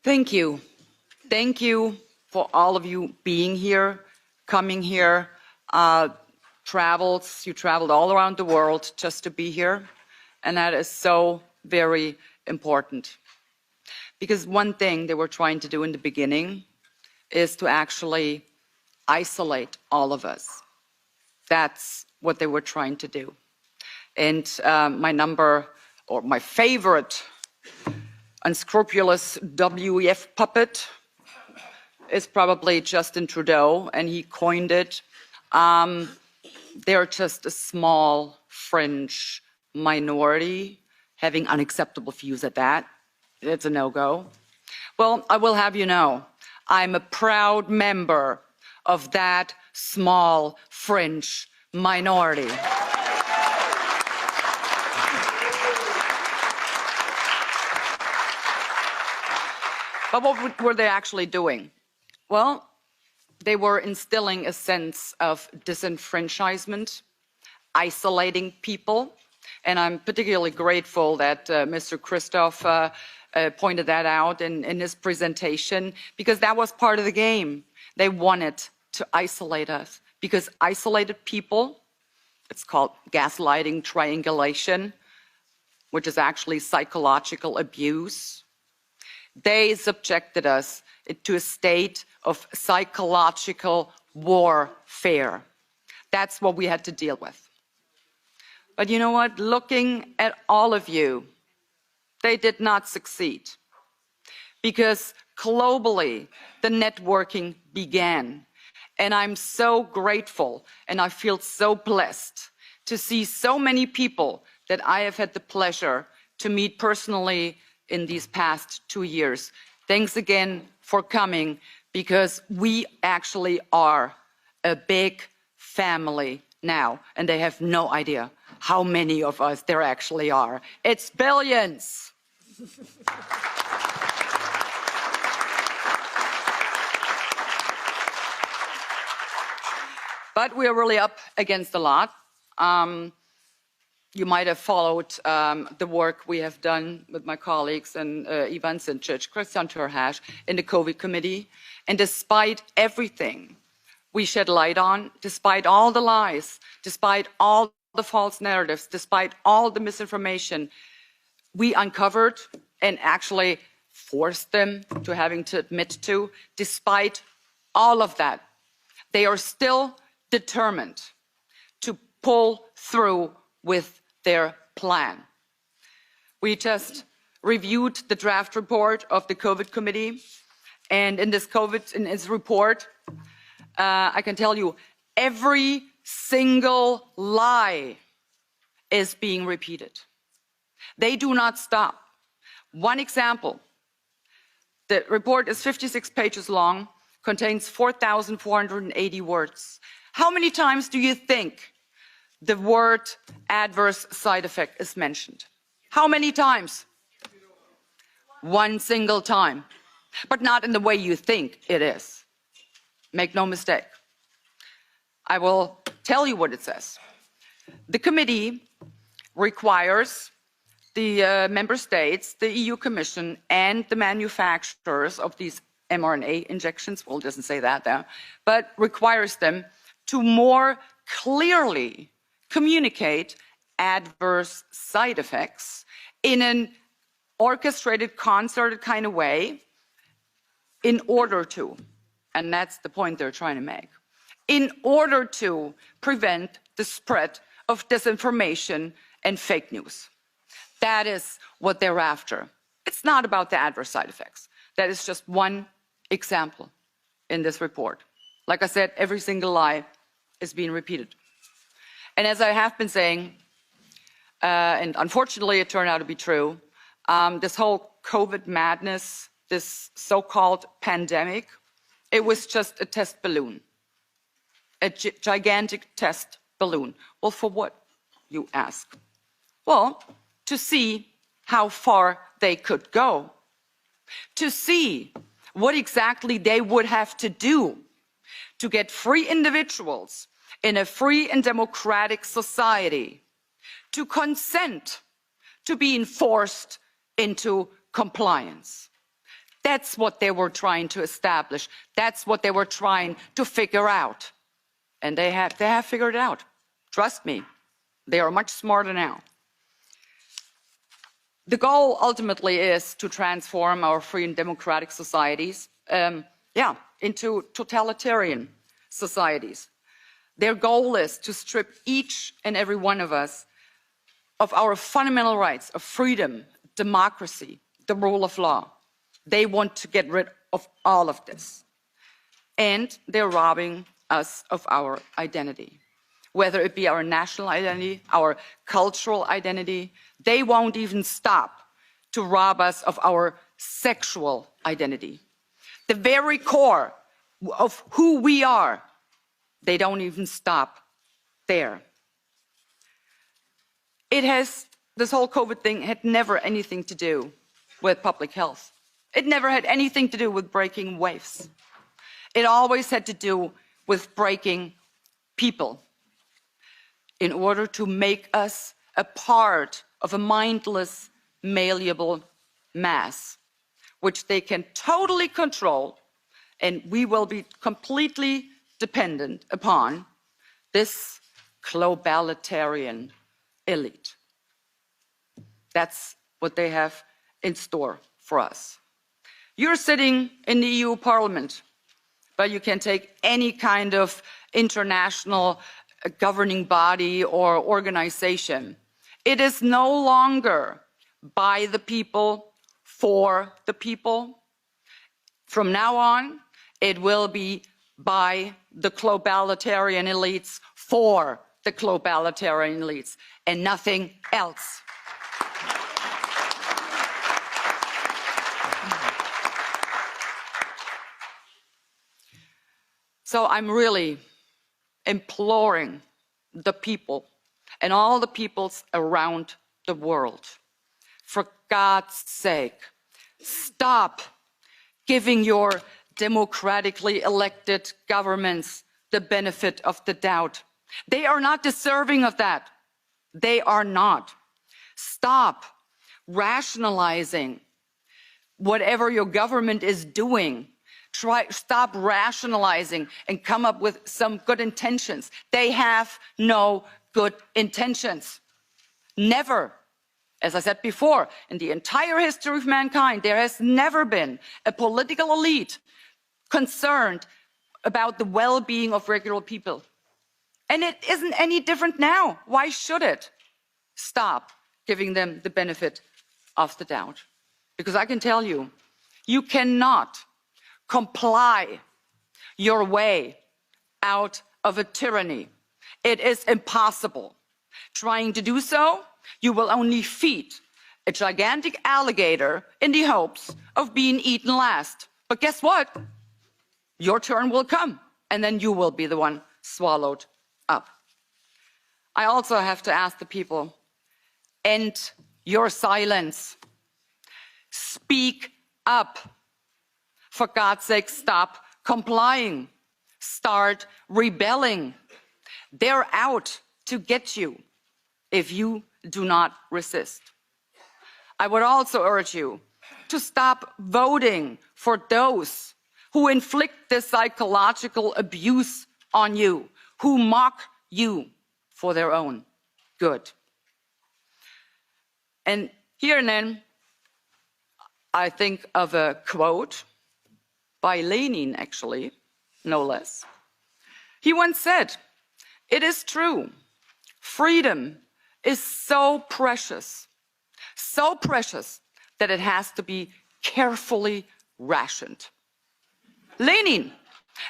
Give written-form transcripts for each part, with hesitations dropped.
Thank you. Thank you for all of you being here, coming here, you traveled all around the world just to be here. And that is so very important. Because one thing they were trying to do in the beginning is to actually isolate all of us. That's what they were trying to do. And my favorite unscrupulous WEF puppet is probably Justin Trudeau, and he coined it. They're just a small fringe minority having unacceptable views at that. It's a no-go. Well, I will have you know, I'm a proud member of that small fringe minority. But what were they actually doing? Well, they were instilling a sense of disenfranchisement, isolating people. And I'm particularly grateful that Mr. Christoph pointed that out in his presentation, because that was part of the game. They wanted to isolate us, because isolated people, it's called gaslighting, triangulation, which is actually psychological abuse. They subjected us to a state of psychological warfare. That's what we had to deal with. But you know what? Looking at all of you, they did not succeed. Because globally, the networking began. And I'm so grateful and I feel so blessed to see so many people that I have had the pleasure to meet personally in these past 2 years. Thanks again for coming, because we actually are a big family now, and they have no idea how many of us there actually are. It's billions. But we are really up against a lot. You might have followed the work we have done with my colleagues and Ivan Sinčić, Christian Terhash in the COVID committee. And despite everything we shed light on, despite all the lies, despite all the false narratives, despite all the misinformation, we uncovered and actually forced them to having to admit to, despite all of that, they are still determined to pull through with their plan. We just reviewed the draft report of the COVID committee, and in this report, I can tell you, every single lie is being repeated. They do not stop. One example, the report is 56 pages long, contains 4,480 words. How many times do you think the word adverse side effect is mentioned? How many times? One single time. But not in the way you think it is. Make no mistake. I will tell you what it says. The committee requires the member states, the EU Commission, and the manufacturers of these mRNA injections, well, it doesn't say that there, but requires them to more clearly communicate adverse side effects in an orchestrated, concerted kind of way in order to, and that's the point they're trying to make, in order to prevent the spread of disinformation and fake news. That is what they're after. It's not about the adverse side effects. That is just one example in this report. Like I said, every single lie is being repeated. And as I have been saying, and unfortunately it turned out to be true, this whole COVID madness, this so-called pandemic, it was just a test balloon, a gigantic test balloon. Well, for what, you ask? Well, to see how far they could go, to see what exactly they would have to do to get free individuals in a free and democratic society to consent to being forced into compliance. That's what they were trying to establish. That's what they were trying to figure out. And they have figured it out. Trust me, they are much smarter now. The goal ultimately is to transform our free and democratic societies, into totalitarian societies. Their goal is to strip each and every one of us of our fundamental rights of freedom, democracy, the rule of law. They want to get rid of all of this. And they're robbing us of our identity. Whether it be our national identity, our cultural identity, they won't even stop to rob us of our sexual identity. The very core of who we are, they don't even stop there. This whole COVID thing had never anything to do with public health. It never had anything to do with breaking waves. It always had to do with breaking people in order to make us a part of a mindless, malleable mass, which they can totally control, and we will be completely dependent upon this globalitarian elite. That's what they have in store for us. You're sitting in the EU Parliament, but you can take any kind of international governing body or organization. It is no longer by the people, for the people. From now on, it will be by the globalitarian elites, for the globalitarian elites, and nothing else. So I'm really imploring the people and all the peoples around the world, for God's sake, stop giving your democratically elected governments the benefit of the doubt. They are not deserving of that. They are not. Stop rationalizing whatever your government is doing. Stop rationalizing and come up with some good intentions. They have no good intentions. Never. As I said before, in the entire history of mankind, there has never been a political elite concerned about the well-being of regular people. And it isn't any different now. Why should it? Stop giving them the benefit of the doubt. Because I can tell you, you cannot comply your way out of a tyranny. It is impossible. Trying to do so, you will only feed a gigantic alligator in the hopes of being eaten last. But guess what? Your turn will come, and then you will be the one swallowed up. I also have to ask the people, end your silence. Speak up. For God's sake, stop complying. Start rebelling. They're out to get you if you do not resist. I would also urge you to stop voting for those who inflict this psychological abuse on you, who mock you for their own good. And here and then, I think of a quote by Lenin, actually, no less. He once said, "It is true, freedom is so precious that it has to be carefully rationed." Lenin.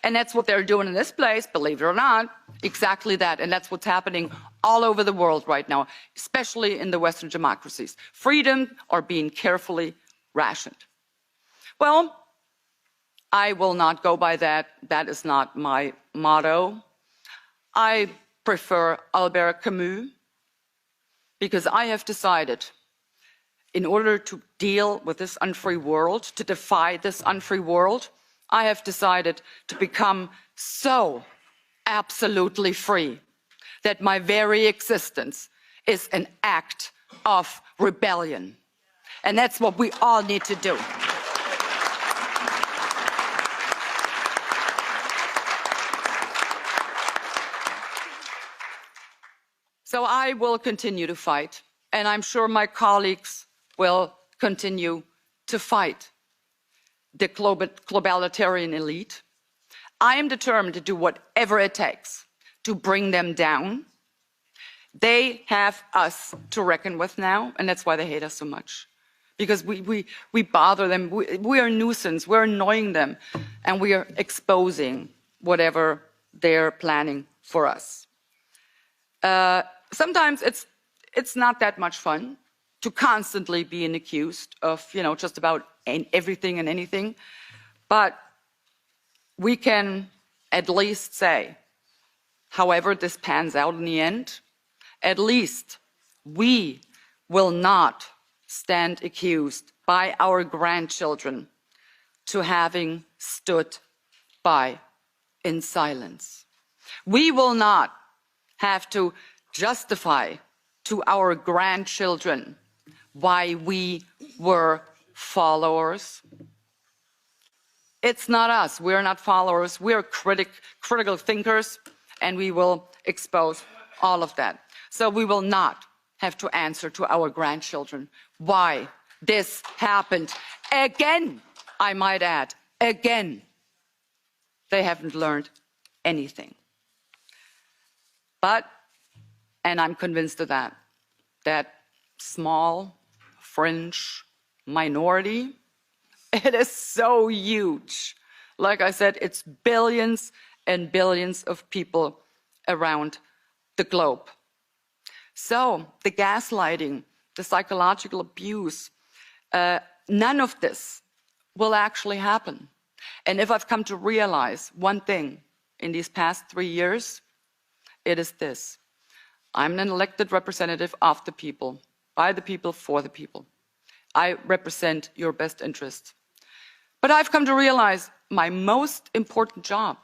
And that's what they're doing in this place, believe it or not, exactly that. And that's what's happening all over the world right now, especially in the Western democracies. Freedom are being carefully rationed. Well, I will not go by that. That is not my motto. I prefer Albert Camus, because I have decided, in order to deal with this unfree world, to defy this unfree world, I have decided to become so absolutely free that my very existence is an act of rebellion. And that's what we all need to do. So I will continue to fight, and I'm sure my colleagues will continue to fight the globalitarian elite. I am determined to do whatever it takes to bring them down. They have us to reckon with now, and that's why they hate us so much. Because we bother them, we are a nuisance, we're annoying them, and we are exposing whatever they're planning for us. Sometimes it's not that much fun to constantly being accused of, just about everything and anything, but we can at least say, however this pans out in the end, at least we will not stand accused by our grandchildren to having stood by in silence. We will not have to justify to our grandchildren why we were followers. It's not us. We're not followers. We're critical thinkers, and we will expose all of that. So we will not have to answer to our grandchildren why this happened. Again, I might add, again. They haven't learned anything. But, and I'm convinced of that small, fringe minority, it is so huge. Like I said, it's billions and billions of people around the globe. So the gaslighting, the psychological abuse, none of this will actually happen. And if I've come to realize one thing in these past 3 years, it is this. I'm an elected representative of the people, by the people, for the people. I represent your best interest. But I've come to realize my most important job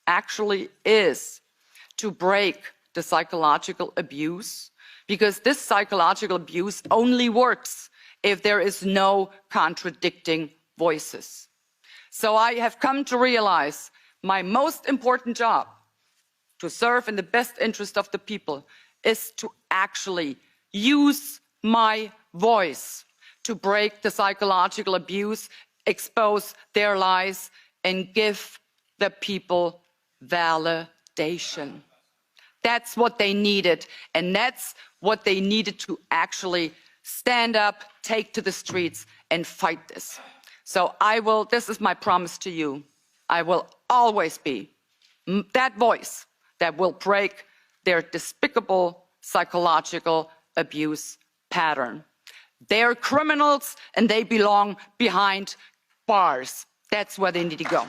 actually is to break the psychological abuse, because this psychological abuse only works if there is no contradicting voices. So I have come to realize my most important job to serve in the best interest of the people is to actually use my voice to break the psychological abuse, expose their lies, and give the people validation. That's what they needed, and that's what they needed to actually stand up, take to the streets, and fight this. So this is my promise to you, I will always be that voice that will break their despicable psychological abuse pattern. They're criminals and they belong behind bars. That's where they need to go.